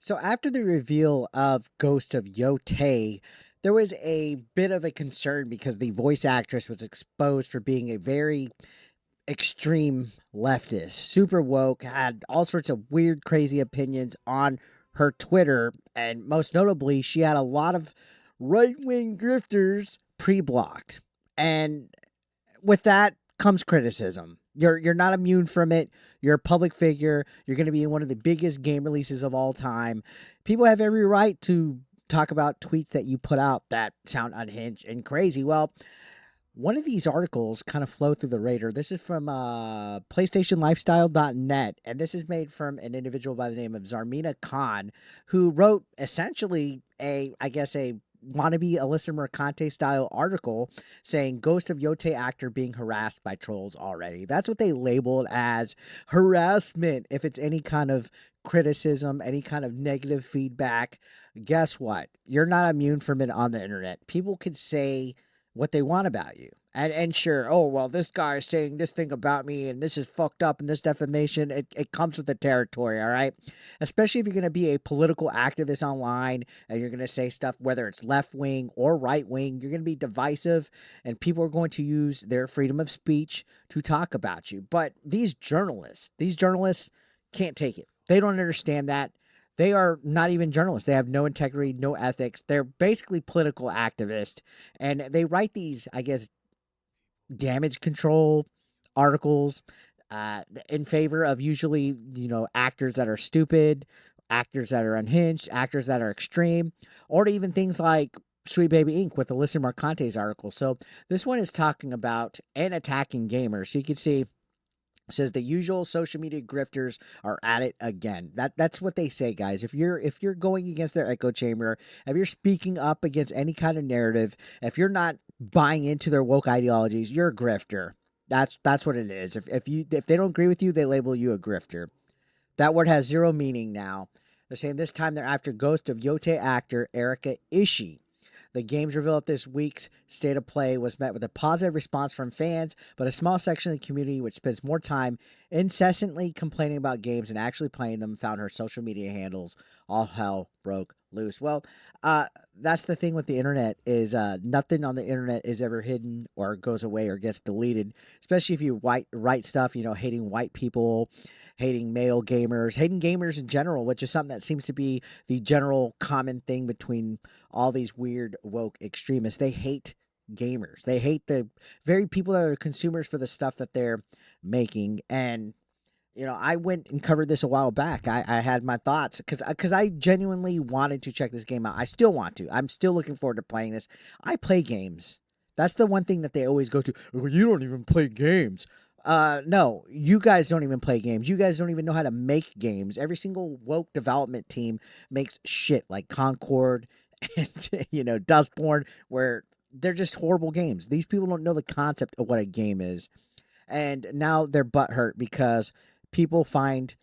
So after the reveal of Ghost of Yotei, there was a bit of a concern because the voice actress was exposed for being a very extreme leftist, super woke, had all sorts of weird, crazy opinions on her Twitter, and most notably, she had a lot of right wing grifters pre blocked. And with that comes criticism. You're not immune from it. You're a public figure. You're going to be in one of the biggest game releases of all time. People have every right to talk about tweets that you put out that sound unhinged and crazy. Well, one of these articles kind of flow through the radar. This is from PlayStationLifestyle.net, and this is made from an individual by the name of Zarmena Khan, who wrote essentially I guess, a wannabe Alyssa Mercante style article saying Ghost of Yotei actor being harassed by trolls already. That's what they labeled as harassment. If it's any kind of criticism, any kind of negative feedback, guess what? You're not immune from it on the internet. People could say what they want about you. And sure, oh well, this guy is saying this thing about me and this is fucked up and this defamation, it comes with the territory, all right? Especially if you're gonna be a political activist online and you're gonna say stuff, whether it's left wing or right wing, you're gonna be divisive and people are going to use their freedom of speech to talk about you. But these journalists can't take it. They don't understand that. They are not even journalists. They have no integrity, no ethics. They're basically political activists. And they write these, I guess, damage control articles in favor of usually, actors that are stupid, actors that are unhinged, actors that are extreme, or even things like Sweet Baby Inc. with Alyssa Marcante's article. So this one is talking about and attacking gamers. So you can see says the usual social media grifters are at it again. That's what they say, guys. If you're going against their echo chamber, if you're speaking up against any kind of narrative, if you're not buying into their woke ideologies, you're a grifter. That's what it is. If they don't agree with you, they label you a grifter. That word has zero meaning now. They're saying this time they're after Ghost of Yotei actor Erika Ishii. The game's reveal at this week's State of Play was met with a positive response from fans, but a small section of the community which spends more time incessantly complaining about games and actually playing them found her social media handles. All hell broke loose. Well, that's the thing with the internet is nothing on the internet is ever hidden or goes away or gets deleted, especially if you write stuff, hating white people, hating male gamers, hating gamers in general, which is something that seems to be the general common thing between all these weird woke extremists. They hate gamers. They hate the very people that are consumers for the stuff that they're making. And I went and covered this a while back. I had my thoughts because I genuinely wanted to check this game out. I still want to. I'm still looking forward to playing this. I play games. That's the one thing that they always go to. Well, you don't even play games. No, you guys don't even play games. You guys don't even know how to make games. Every single woke development team makes shit like Concord and Dustborn, where they're just horrible games. These people don't know the concept of what a game is, and now they're butthurt because people find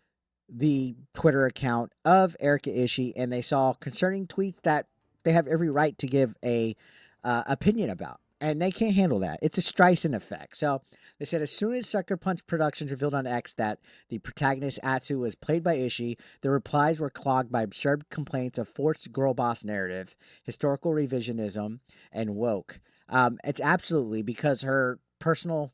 the Twitter account of Erika Ishii and they saw concerning tweets that they have every right to give a opinion about, and they can't handle that. It's a Streisand effect. So they said as soon as Sucker Punch Productions revealed on X that the protagonist Atsu was played by Ishii, the replies were clogged by absurd complaints of forced girl boss narrative, historical revisionism, and woke. It's absolutely because her personal,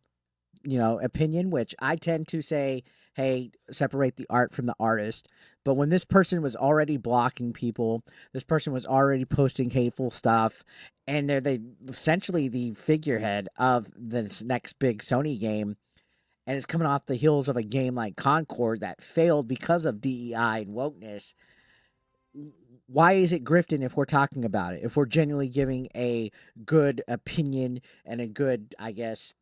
opinion, which I tend to say, hey, separate the art from the artist. But when this person was already blocking people, this person was already posting hateful stuff, and they're essentially the figurehead of this next big Sony game, and it's coming off the heels of a game like Concord that failed because of DEI and wokeness. Why is it grifting if we're talking about it? If we're genuinely giving a good opinion and a good, I guess,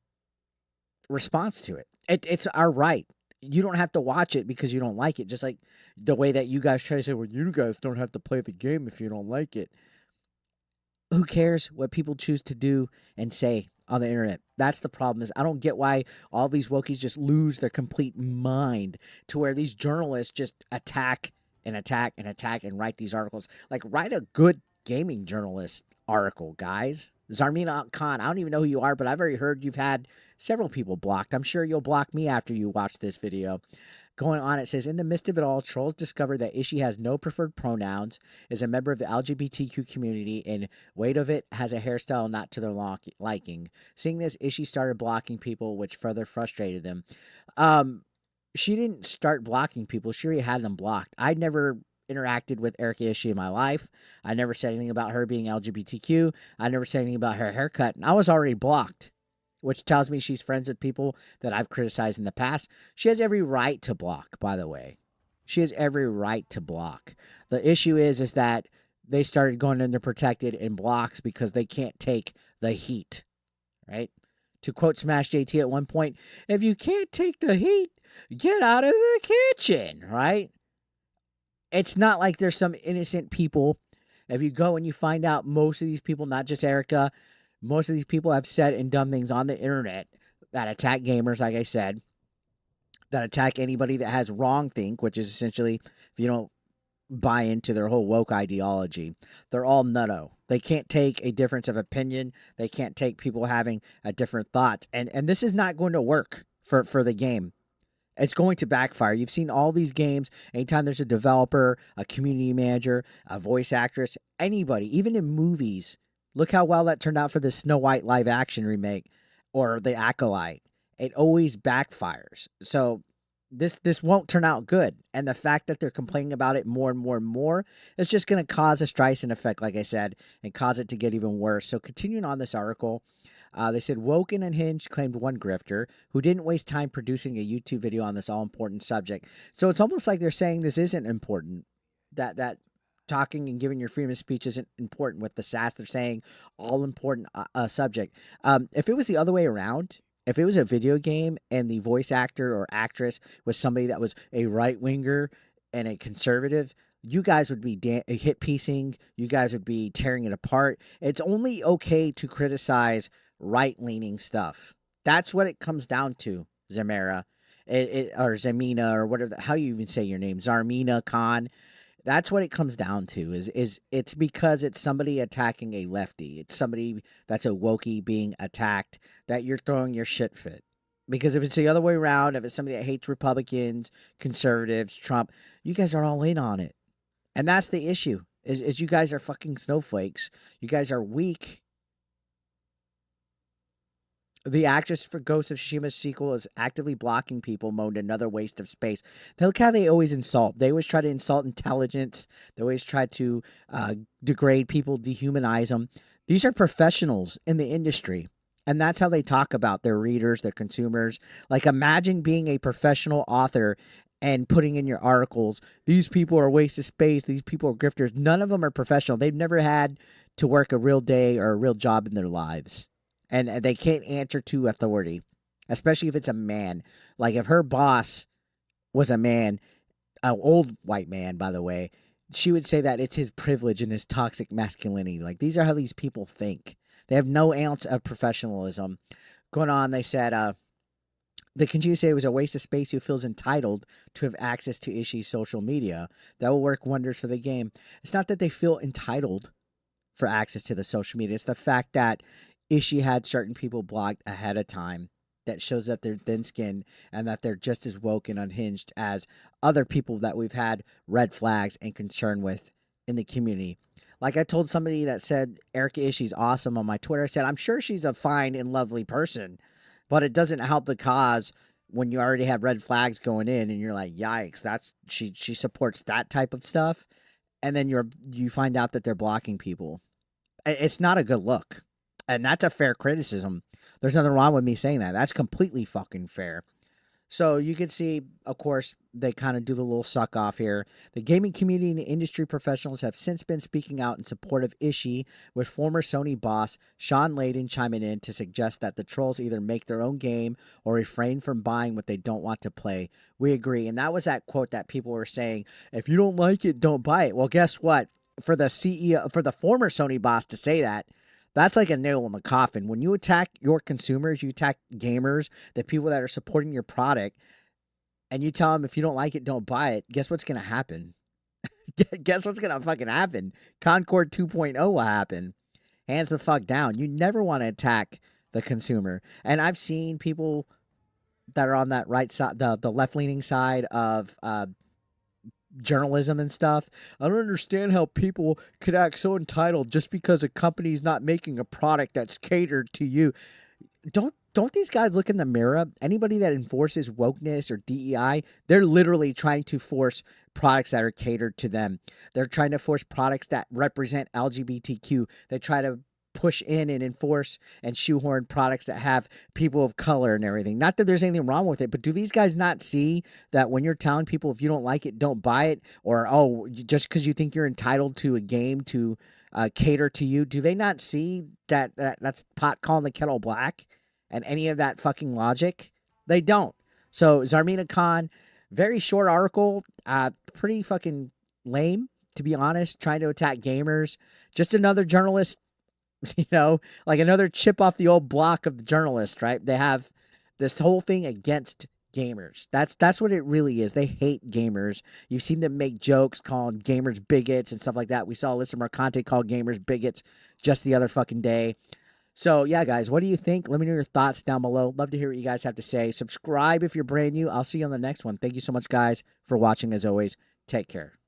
response to it. It's our right. You don't have to watch it because you don't like it. Just like the way that you guys try to say, well, you guys don't have to play the game if you don't like it. Who cares what people choose to do and say on the internet? That's the problem. Is I don't get why all these wokies just lose their complete mind to where these journalists just attack and attack and attack and write these articles. Like, write a good gaming journalist article, guys. Zarmena Khan, I don't even know who you are, but I've already heard you've had several people blocked. I'm sure you'll block me after you watch this video. Going on, it says, in the midst of it all, trolls discovered that Ishii has no preferred pronouns, is a member of the LGBTQ community, and weight of it has a hairstyle not to their liking. Seeing this, Ishii started blocking people, which further frustrated them. Um, she didn't start blocking people. She already had them blocked. I never interacted with Erika Ishii in my life. I never said anything about her being LGBTQ. I never said anything about her haircut, and I was already blocked, which tells me she's friends with people that I've criticized in the past. She has every right to block, by the way. She has every right to block. The issue is that they started going into protected and blocks because they can't take the heat, right? To quote Smash JT at one point, if you can't take the heat, get out of the kitchen, right? It's not like there's some innocent people. If you go and you find out most of these people, not just Erika, most of these people have said and done things on the internet that attack gamers, like I said, that attack anybody that has wrong think, which is essentially if you don't buy into their whole woke ideology, they're all nutto. They can't take a difference of opinion. They can't take people having a different thought. And this is not going to work for the game. It's going to backfire. You've seen all these games. Anytime there's a developer, a community manager, a voice actress, anybody, even in movies, look how well that turned out for the Snow White live action remake or the Acolyte. It always backfires. So this won't turn out good. And the fact that they're complaining about it more and more and more, it's just going to cause a Streisand effect, like I said, and cause it to get even worse. So continuing on this article, they said Woke and Unhinged claimed one grifter who didn't waste time producing a YouTube video on this all-important subject. So it's almost like they're saying this isn't important, that talking and giving your freedom of speech isn't important with the sass. They're saying all-important subject. If it was the other way around, if it was a video game and the voice actor or actress was somebody that was a right-winger and a conservative, you guys would be hit piecing. You guys would be tearing it apart. It's only okay to criticize right-leaning stuff. That's what it comes down to, Zamera, or Zamina, or whatever. How you even say your name, Zarmena Khan. That's what it comes down to. Is it's because it's somebody attacking a lefty. It's somebody that's a wokey being attacked that you're throwing your shit fit. Because if it's the other way around, if it's somebody that hates Republicans, conservatives, Trump, you guys are all in on it. And that's the issue. Is you guys are fucking snowflakes. You guys are weak. The actress for Ghost of Tsushima's sequel is actively blocking people, moaned another waste of space. Look how they always insult. They always try to insult intelligence. They always try to degrade people, dehumanize them. These are professionals in the industry. And that's how they talk about their readers, their consumers. Like, imagine being a professional author and putting in your articles, these people are a waste of space. These people are grifters. None of them are professional. They've never had to work a real day or a real job in their lives. And they can't answer to authority, especially if it's a man. Like, if her boss was a man, an old white man, by the way, she would say that it's his privilege and his toxic masculinity. Like, these are how these people think. They have no ounce of professionalism. Going on, they said, they continue to say it was a waste of space who feels entitled to have access to Ishii's social media. That will work wonders for the game. It's not that they feel entitled for access to the social media. It's the fact that Ishii had certain people blocked ahead of time. That shows that they're thin-skinned and that they're just as woke and unhinged as other people that we've had red flags and concern with in the community. Like I told somebody that said Erika Ishii's awesome on my Twitter, I said, I'm sure she's a fine and lovely person, but it doesn't help the cause when you already have red flags going in and you're like, yikes, that's she supports that type of stuff. And then you find out that they're blocking people. It's not a good look. And that's a fair criticism. There's nothing wrong with me saying that. That's completely fucking fair. So you can see, of course, they kind of do the little suck off here. The gaming community and industry professionals have since been speaking out in support of Ishii, with former Sony boss Sean Layden chiming in to suggest that the trolls either make their own game or refrain from buying what they don't want to play. We agree. And that was that quote that people were saying, if you don't like it, don't buy it. Well, guess what? For the CEO, for the former Sony boss to say that, that's like a nail in the coffin. When you attack your consumers, you attack gamers, the people that are supporting your product, and you tell them if you don't like it, don't buy it, guess what's going to happen? Guess what's going to fucking happen? Concord 2.0 will happen. Hands the fuck down. You never want to attack the consumer. And I've seen people that are on that right side, the left leaning side of journalism and stuff. I don't understand how people could act so entitled just because a company's not making a product that's catered to you. Don't these guys look in the mirror? Anybody that enforces wokeness or DEI, they're literally trying to force products that are catered to them. They're trying to force products that represent LGBTQ. They try to push in and enforce and shoehorn products that have people of color and everything. Not that there's anything wrong with it, but do these guys not see that when you're telling people if you don't like it, don't buy it, or just because you think you're entitled to a game to cater to you, do they not see that's pot calling the kettle black? And any of that fucking logic? They don't. So Zarmena Khan, very short article, pretty fucking lame, to be honest, trying to attack gamers. Just another journalist, like another chip off the old block of the journalist, right? They have this whole thing against gamers. That's what it really is. They hate gamers. You've seen them make jokes calling gamers bigots and stuff like that. We saw Alyssa Mercante call gamers bigots just the other fucking day. So, yeah, guys, what do you think? Let me know your thoughts down below. Love to hear what you guys have to say. Subscribe if you're brand new. I'll see you on the next one. Thank you so much, guys, for watching. As always, take care.